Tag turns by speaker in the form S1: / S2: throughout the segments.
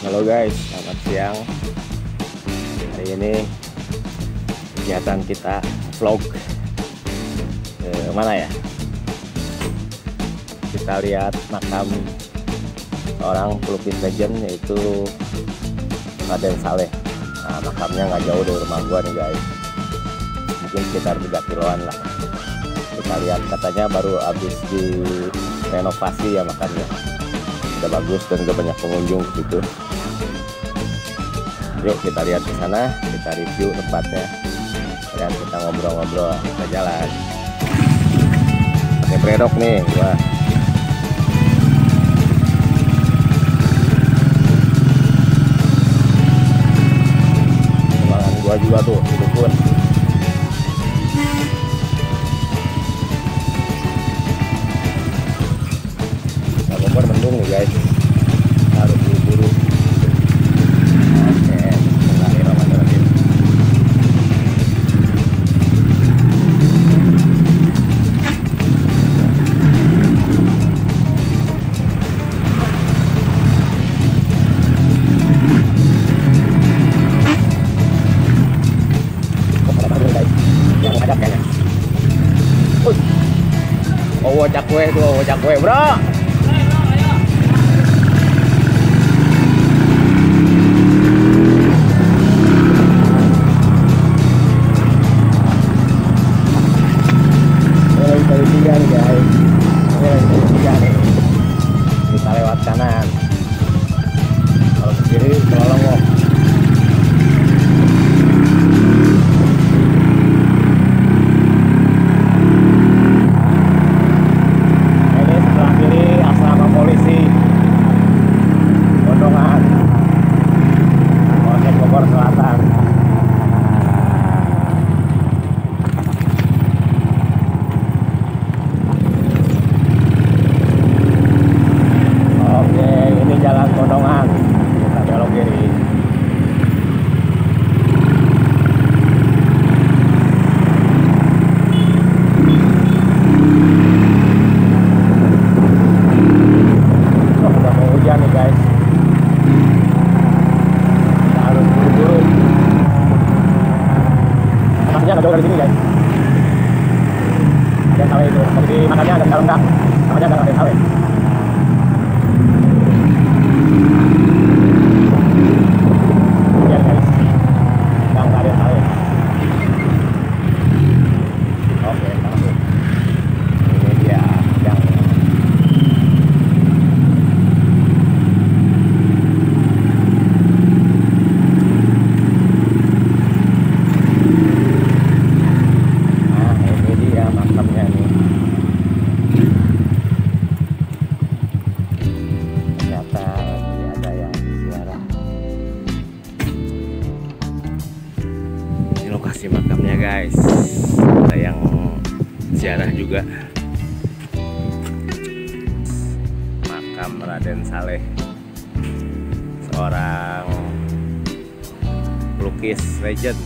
S1: Halo guys, selamat siang. Hari ini kegiatan kita vlog ke mana ya? Kita lihat makam seorang pelukis legend yaitu Raden Saleh. Nah, makamnya nggak jauh dari rumah gua nih guys. Mungkin sekitar 3 kiloan lah. Kita lihat, katanya baru habis direnovasi ya makamnya. Udah bagus dan udah banyak pengunjung gitu. Yuk kita lihat ke sana, kita review tempatnya dan kita ngobrol-ngobrol, kita jalan. Pakai brerok nih gua. Ruangan gua juga tuh, itu pun. Bogor mendung nih guys, harus buru-buru. Oke, bismillahirrahmanirrahim. Yang ada kayaknya. Oh, cakwe tuh, cakwe bro. Kita lewat kanan, kalau ke kiri Pelolongok. Ini sebelah kiri asrama polisi Gondongan, Polsek Bogor Selatan. Jalan Gondongan, kita belok kiri. Oh, udah mau hujan nih guys, kita harus buru-buru. Makanya nggak jauh dari sini guys. Ada sawah itu, tadi makannya ada dalam nggak? Makanya ada sawah. Lokasi makamnya guys, ada yang ziarah juga. Makam Raden Saleh, seorang pelukis legend.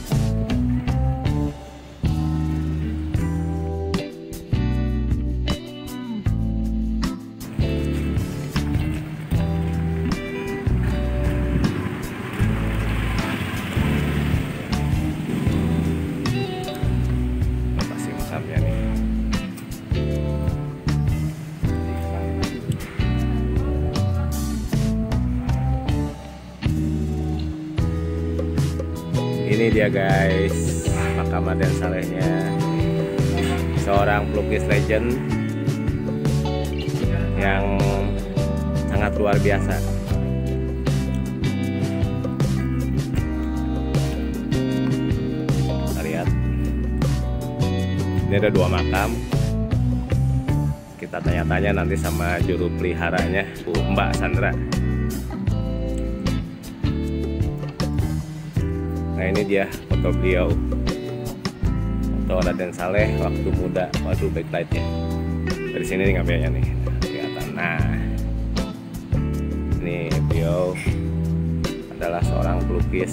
S1: Ini dia guys, makam Raden Salehnya, seorang pelukis legend yang sangat luar biasa. Kita lihat, ini ada 2 makam. Kita tanya-tanya nanti sama juru peliharanya, Bu Mbak Sandra. Nah ini dia foto beliau, foto Raden Saleh waktu muda. Waduh, backlightnya dari sini nih ngambilnya nih, kelihatan. Nah ini beliau adalah seorang pelukis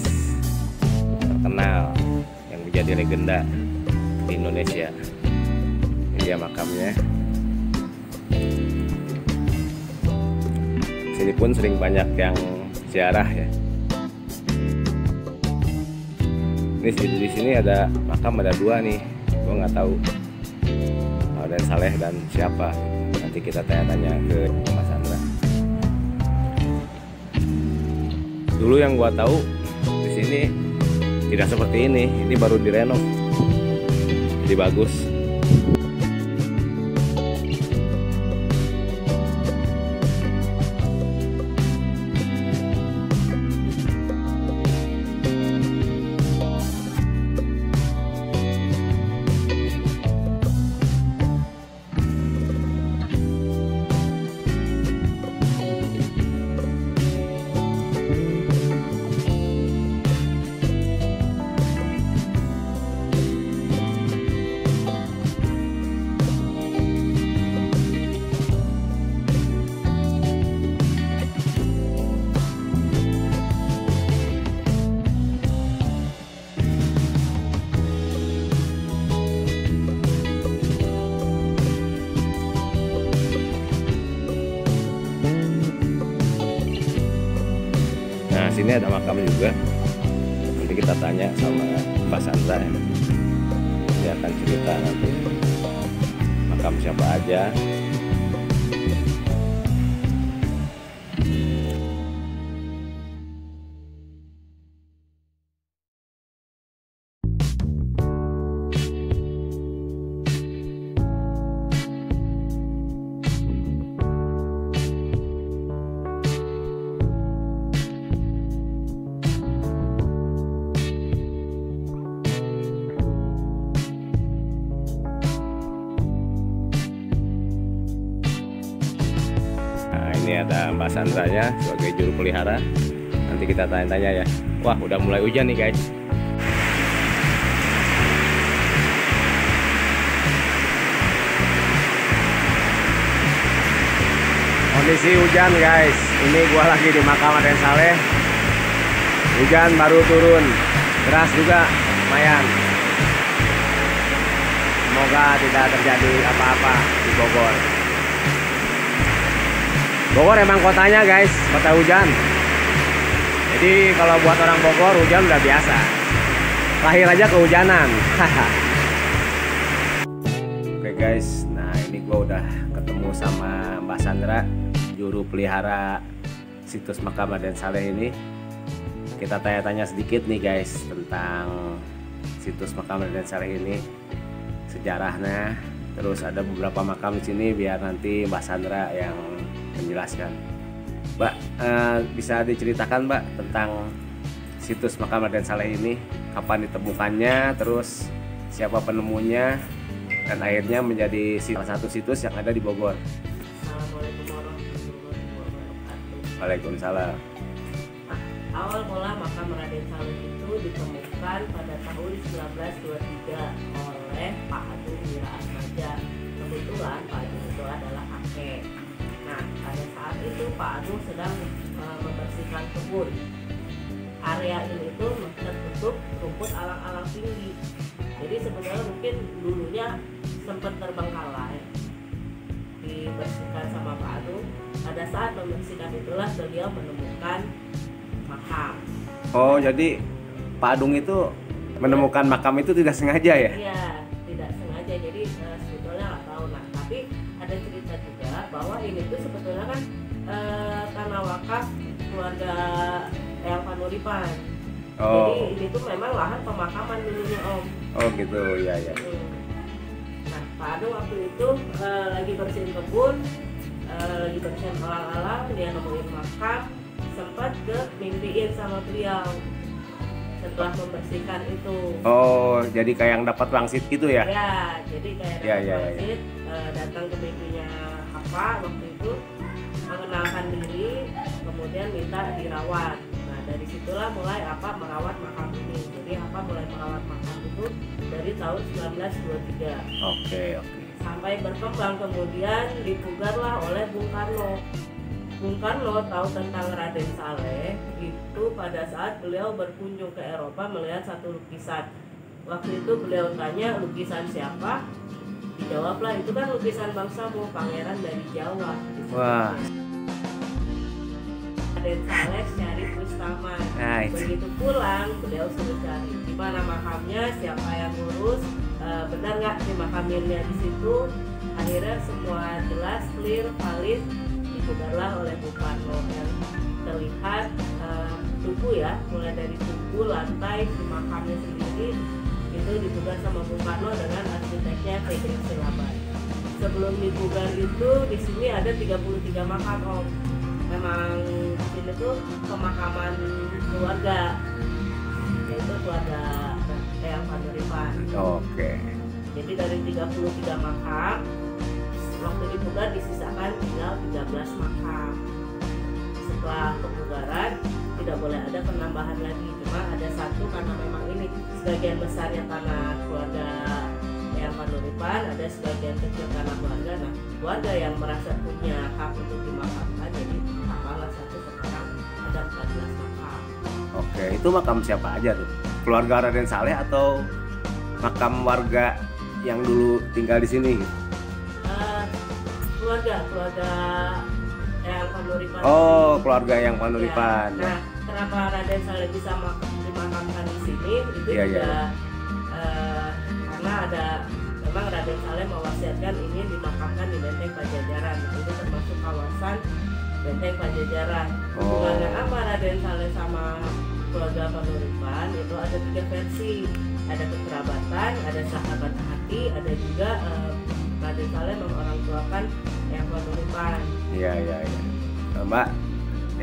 S1: terkenal yang menjadi legenda di Indonesia. Ini dia makamnya. Sini pun sering banyak yang sejarah ya. Ini di sini ada makam, ada 2 nih, gua nggak tahu Raden Saleh dan siapa. Nanti kita tanya-tanya ke Mas Andra. Dulu yang gua tahu di sini tidak seperti ini baru direnov, jadi bagus. Nah, sini ada makam juga. Nanti kita tanya sama Mbak Sandra ya. Dia akan cerita nanti makam siapa aja. Ini ada Mbak Sandranya sebagai juru pelihara. Nanti kita tanya-tanya ya. Wah, udah mulai hujan nih guys. Kondisi hujan guys. Ini gua lagi di makam Raden Saleh. Hujan baru turun. Deras juga, lumayan. Semoga tidak terjadi apa-apa di Bogor. Bogor emang kotanya guys, kota hujan. Jadi kalau buat orang Bogor hujan udah biasa. Lahir aja kehujanan. Oke guys, nah ini gua udah ketemu sama Mbak Sandra, juru pelihara situs makam Raden Saleh ini. Kita tanya-tanya sedikit nih guys tentang situs makam Raden Saleh ini, sejarahnya. Terus ada beberapa makam di sini biar nanti Mbak Sandra yang menjelaskan. Mbak, bisa diceritakan Mbak tentang situs makam Raden Saleh ini, kapan ditemukannya, terus siapa penemunya, dan akhirnya menjadi salah satu situs yang ada di Bogor.
S2: Assalamualaikum warahmatullahi wabarakatuh.
S1: Waalaikumsalam.
S2: Awal mula makam Raden Saleh itu ditemukan pada tahun 1923 oleh Pak Agung Wiraatmaja. Kebetulan Pak Agung itu adalah kakek. Nah, pada saat itu Pak Agung sedang membersihkan kebun. Area ini tuh tertutup rumput alang-alang tinggi. Jadi sebenarnya mungkin dulunya sempat terbengkalai, dibersihkan sama Pak Agung. Pada saat membersihkan itulah beliau menemukan makam.
S1: Oh, jadi Pak Adung itu menemukan makam itu tidak sengaja ya?
S2: Iya, tidak sengaja. Jadi sebetulnya nggak tahu. Nah, tapi ada cerita juga bahwa ini tuh sebetulnya kan tanah wakaf keluarga Eyang Panuripan.
S1: Oh.
S2: Jadi ini tuh memang lahan pemakaman dulunya Om.
S1: Oh gitu, ya ya.
S2: Nah, Pak Adung waktu itu lagi bersihin kebun, lagi bersihin alang-alang, dia nemuin makam, sempat ke mimpiin sama beliau setelah membersihkan itu.
S1: Oh, jadi kayak yang dapat wangsit gitu ya?
S2: Ya, jadi kayak
S1: Ya,
S2: dapat
S1: ya,
S2: wangsit, datang ke mimpinya apa waktu itu, mengenalkan diri, kemudian minta dirawat. Nah, dari situlah mulai apa merawat makam ini. Jadi apa mulai merawat makam itu dari tahun 1923.
S1: Oke.
S2: Sampai berkembang, kemudian dipugarlah oleh Bung Karno. Bung Karno tahu tentang Raden Saleh itu pada saat beliau berkunjung ke Eropa melihat satu lukisan. Waktu itu beliau tanya lukisan siapa? Dijawablah itu kan lukisan bangsamu, pangeran dari Jawa.
S1: Wah.
S2: Raden Saleh Syarif Bustama.
S3: Nah, itu.
S2: Begitu pulang, beliau suruh cari di mana makamnya, siapa yang ngurus, benar nggak dimakaminnya di situ. Akhirnya semua jelas, clear, valid, dipugarlah oleh Bung Karno. Dan terlihat tubuh ya, mulai dari tubuh, lantai, si makamnya sendiri itu dipugar sama Bung Karno dengan arsiteknya Fredrik Silaban. Sebelum dipugar itu di sini ada 33 makam Om. Memang di sini tuh pemakaman keluarga, yaitu keluarga Eyang Panuripan.
S3: Oke.
S2: Jadi dari 33 makam, waktu dipugar disisakan tinggal 13 makam. Setelah pemugaran tidak boleh ada penambahan lagi, cuma ada satu karena memang ini sebagian besarnya tanah keluarga Eyang Panuripan, ada sebagian kecil tanah keluarga. Nah, keluarga yang merasa punya hak untuk dimakamkan, jadi tambahlah satu, sekarang ada 14 makam.
S3: Oke, itu makam siapa aja tuh? Keluarga Raden Saleh atau makam warga yang dulu tinggal di sini?
S2: Keluarga Eyang Panuripan.
S3: Oh, keluarga yang Panuripan.
S2: Ya. Nah, kenapa Raden Saleh bisa dimakamkan di sini? Itu
S3: Iya,
S2: juga
S3: iya.
S2: Karena ada memang Raden Saleh mewasiatkan ini dimakamkan di Benteng Pajajaran. Nah, ini termasuk kawasan Benteng Pajajaran. Hubungannya apa Raden Saleh sama keluarga Panuripan? Itu ada 3 versi. Ada kekerabatan, ada sahabat hati, ada juga Raden Saleh mengorangtuakan Eyang Panuripan.
S3: Iya. Nah, Mbak,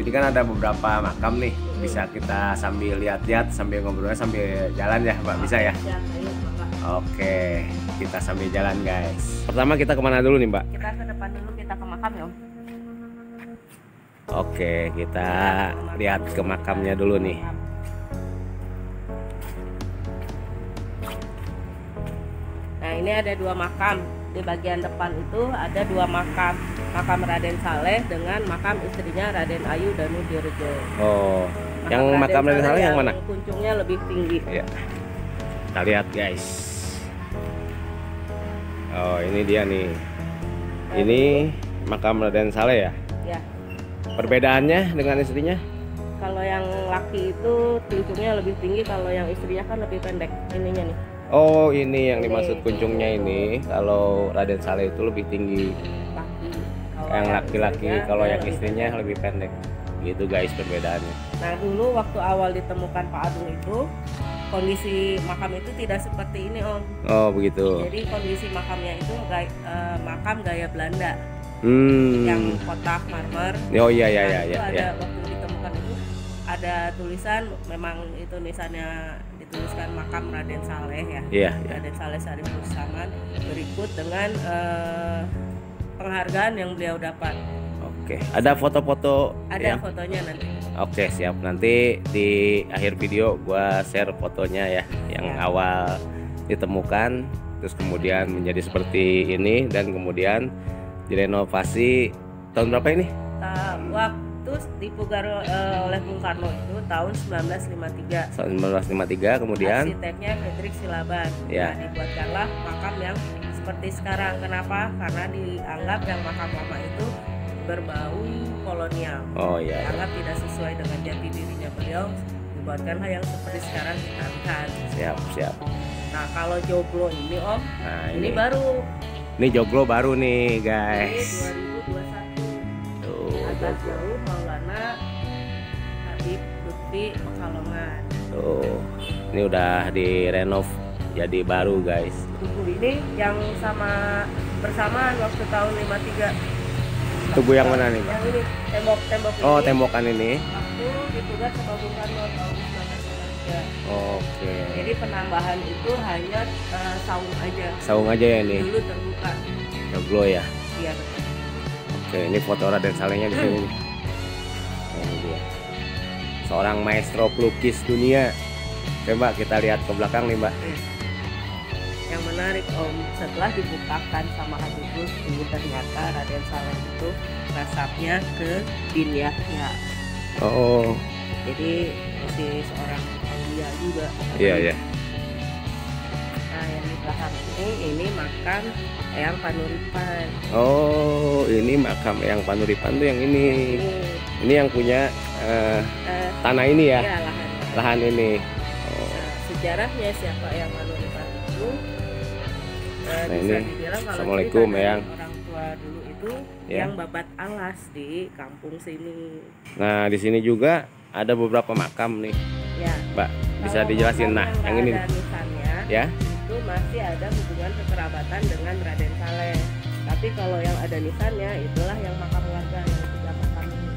S3: ini kan ada beberapa makam nih. Bisa kita sambil lihat-lihat, sambil ngobrolnya sambil jalan ya, Mbak? Bisa ya?
S2: Siap, ayo, Bapak.
S3: Oke, kita sambil jalan guys. Pertama kita kemana dulu nih, Mbak?
S2: Kita ke depan dulu, kita ke makam ya Om.
S3: Oke, kita lihat ke makamnya dulu nih.
S2: Nah, ini ada 2 makam. Di bagian depan itu ada 2 makam. Makam Raden Saleh dengan makam istrinya Raden Ayu Danu Dirjo.
S3: Oh, yang makam Raden Saleh yang mana?
S2: Kuncungnya lebih tinggi.
S3: Ya. Kita lihat guys. Oh, ini dia nih. Ini makam Raden Saleh ya?
S2: Ya.
S3: Perbedaannya dengan istrinya?
S2: Kalau yang laki itu kuncungnya lebih tinggi, kalau yang istrinya kan lebih pendek ininya nih.
S3: Oh, ini yang
S2: Ini.
S3: dimaksud kuncungnya ini. Kalau Raden Saleh itu lebih tinggi.
S2: Laki.
S3: Yang laki-laki,
S2: istrinya,
S3: kalau
S2: dia
S3: yang
S2: lebih
S3: istrinya lebih pendek. Gitu guys perbedaannya.
S2: Nah, dulu waktu awal ditemukan Pak Agung itu kondisi makam itu tidak seperti ini Om.
S3: Oh, begitu.
S2: Jadi kondisi makamnya itu makam gaya Belanda yang kotak marmer.
S3: Oh iya
S2: Nah, itu
S3: ya.
S2: ada waktu ditemukan itu ada tulisan, memang itu nisannya dituliskan makam Raden Saleh ya.
S3: Iya.
S2: Raden Saleh Syarif Bustama, berikut dengan penghargaan yang beliau dapat.
S3: Oke, ada foto-foto.
S2: Ada fotonya nanti.
S3: Oke, siap. Nanti di akhir video gua share fotonya ya, yang awal ditemukan, terus kemudian menjadi seperti ini, dan kemudian direnovasi tahun berapa ini?
S2: Waktu dipugar oleh Bung Karno itu tahun 1953.
S3: Tahun 1953, kemudian
S2: Arsiteknya Fredrik Silaban.
S3: Ya.
S2: Nah, dibuatkanlah makam yang seperti sekarang. Kenapa? Karena dianggap yang makam lama itu berbau kolonial.
S3: Oh iya.
S2: Dianggap tidak sesuai dengan jati dirinya beliau. Dibuatkanlah yang seperti sekarang kita lihat.
S3: Siap.
S2: Nah, kalau joglo ini Om,
S3: Nah,
S2: ini baru.
S3: Ini joglo baru nih
S2: Ini
S3: guys.
S2: 2021.
S3: Tuh.
S2: Atas jauh Maulana Habib Lutfi Pekalongan.
S3: Tuh. Ini udah direnov jadi baru guys.
S2: Tugu ini yang bersamaan waktu tahun 53.
S3: Tugu yang mana nih, Mbak?
S2: Yang ini tembok ini.
S3: Oh, tembokan ini.
S2: Waktu dipugar sama Bung Karno tahun 1953.
S3: Oke.
S2: Jadi penambahan itu hanya saung aja.
S3: Saung aja ya ini.
S2: Dulu terbuka.
S3: Joglo ya.
S2: Iya betul.
S3: Oke, ini foto Raden Salehnya di sini nih. Nah, ini dia. Seorang maestro pelukis dunia. Coba kita lihat ke belakang nih, Mbak.
S2: Yang menarik Om, setelah dibukakan sama Habib Lutfi, ternyata Raden Saleh itu nasabnya ke Bin Yahya.
S3: Oh.
S2: Jadi masih seorang aulia juga.
S3: Iya.
S2: Nah, yang di belakang ini makam Eyang Panuripan.
S3: Oh, ini makam Eyang Panuripan tuh yang ini. Ini yang punya tanah ini ya?
S2: Ya,
S3: lahan ini.
S2: Nah, sejarahnya siapa Eyang Panuripan itu?
S3: Nah,
S2: bisa
S3: ini.
S2: dibilang kalau
S3: Assalamualaikum,
S2: cerita dari
S3: Eyang.
S2: orang tua dulu itu
S3: Ya.
S2: yang babat alas di kampung sini.
S3: Nah, di sini juga ada beberapa makam nih,
S2: Ya.
S3: Mbak. Bisa
S2: Kalau
S3: dijelasin?
S2: makam
S3: Nah, yang ini
S2: ada nisannya,
S3: ya.
S2: itu masih ada hubungan kekerabatan dengan Raden Saleh. Tapi kalau yang ada nisannya itulah yang makam warga yang 3 makam ini.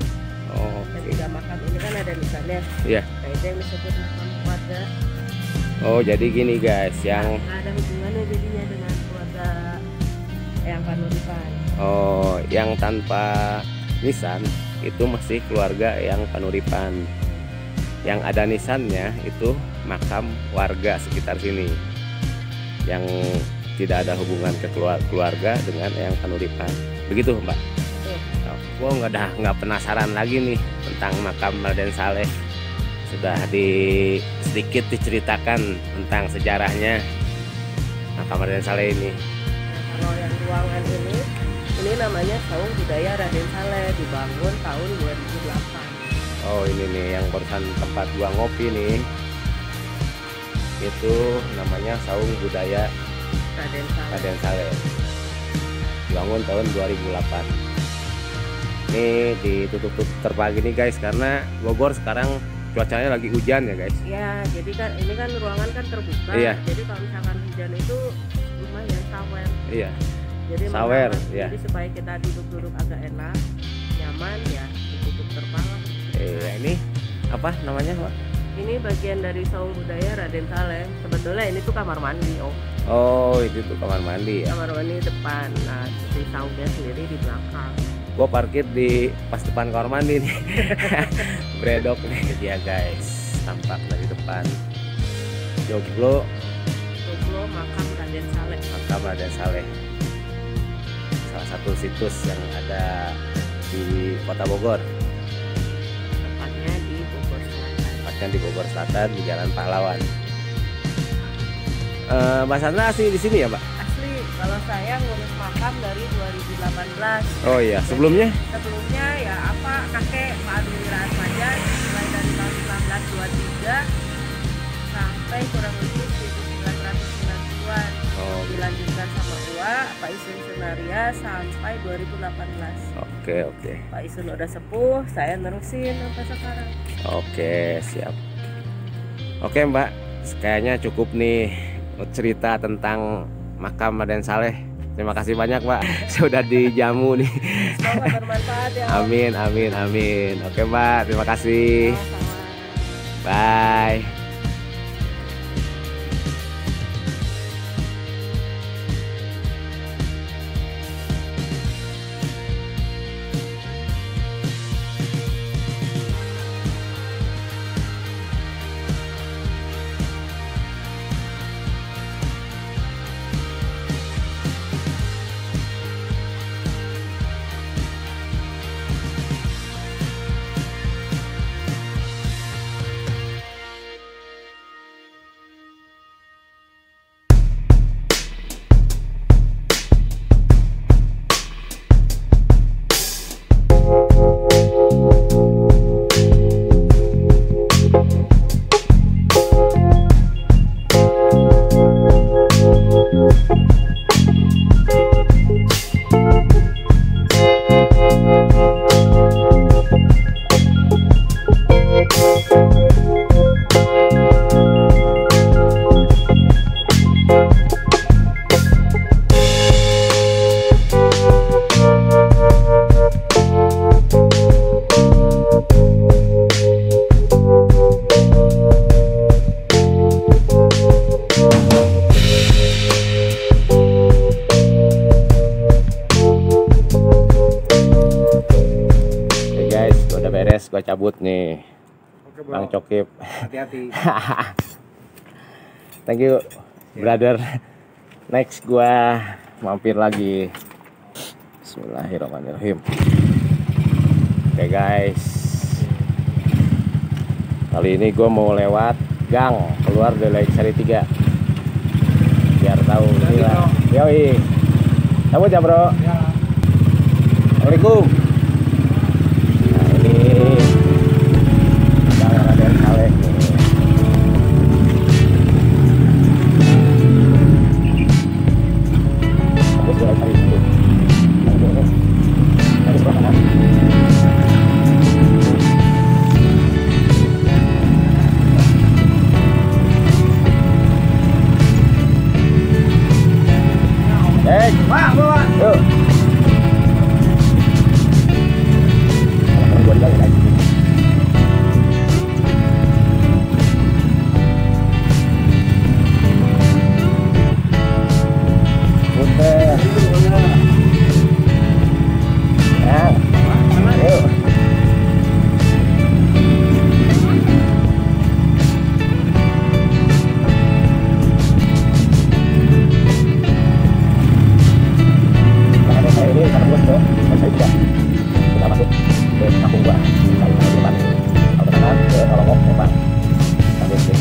S3: Oh,
S2: Yang
S3: oke.
S2: 3 makam ini kan ada nisannya.
S3: Iya.
S2: Nah, itu yang disebut makam warga.
S3: Oh, jadi gini guys, yang
S2: Ada hubungannya jadinya dengan keluarga Eyang Panuripan.
S3: yang tanpa nisan itu masih keluarga yang Panuripan. Yang ada nisannya itu makam warga sekitar sini. Yang tidak ada hubungan ke keluarga dengan yang Panuripan. Begitu, Mbak.
S2: Tuh.
S3: Gua nggak penasaran lagi nih tentang makam Raden Saleh. Sudah sedikit diceritakan tentang sejarahnya makam Raden Saleh ini.
S2: Nah, kalau yang ruangan ini namanya Saung Budaya Raden Saleh, dibangun tahun 2008.
S3: Oh, ini nih yang barusan tempat gua ngopi nih. Itu namanya Saung Budaya
S2: Raden Saleh.
S3: Raden Saleh. Dibangun tahun 2008. Ini ditutup terpagi nih guys karena Bogor sekarang cuacanya lagi hujan ya guys.
S2: Ya, jadi kan ini kan ruangan kan terbuka.
S3: Iya.
S2: Jadi kalau misalkan hujan itu lumayan sawer.
S3: Iya.
S2: Jadi
S3: Sawer,
S2: menghangat.
S3: ya.
S2: Jadi supaya kita duduk-duduk agak enak, nyaman ya, ditutup terpal.
S3: Ini apa namanya, Pak?
S2: Ini bagian dari Saung Budaya Raden Saleh. Sebetulnya ini tuh kamar mandi, Om.
S3: Oh, itu tuh kamar mandi ya.
S2: Kamar mandi depan. Nah, si saungnya sendiri di belakang.
S3: Gua parkir di pas depan kamar mandi nih. Bredok nih dia guys. Tampak dari depan. Joglo
S2: Joglo makam Raden Saleh.
S3: makam Raden Saleh. Salah satu situs yang ada di Kota Bogor.
S2: Tepatnya di Bogor Selatan.
S3: Tepatnya di Bogor Selatan di Jalan Pahlawan. Mbak Sandra asli di sini ya, Mbak?
S2: Asli, kalau saya ngurus makam dari 2018.
S3: Oh iya, sebelumnya?
S2: Sebelumnya ya apa kakek Pak Agung Wiraatmaja mulai dari tahun 1923 sampai kurang lebih 1990-an.
S3: Oh,
S2: Dilanjutkan sama Ua, Pak Isun Sunaria sampai 2018.
S3: oke.
S2: Pak Isun udah sepuh, saya nerusin sampai sekarang.
S3: Oke, siap. Oke, Mbak. Kayaknya cukup nih cerita tentang makam Raden Saleh. Terima kasih banyak, Mbak. Sudah dijamu nih.
S2: Semoga bermanfaat ya.
S3: Amin. Oke, Mbak. Terima kasih.
S2: Sama-sama.
S3: Bye. Gua cabut nih.
S4: Oke, bro.
S3: Bang Cokip.
S4: Hati-hati.
S3: Thank you, brother. Next gua mampir lagi. Bismillahirrahmanirrahim. Oke guys, kali ini gua mau lewat gang keluar dari Sari 3.
S1: tahu ini lah. Yoi. Cabut ya bro. Assalamualaikum. Nah ini Gang Raden Saleh nih. Aku sudah cari itu. Cari mana? Yuk. Gua lagi lagi. Puter. Ya. Yuk. Saya ini karena bos bro, dan saya juga sudah masuk ke kampung gua. Saya di depan, kalau ke kanan ke Olongok, depan, sambil ke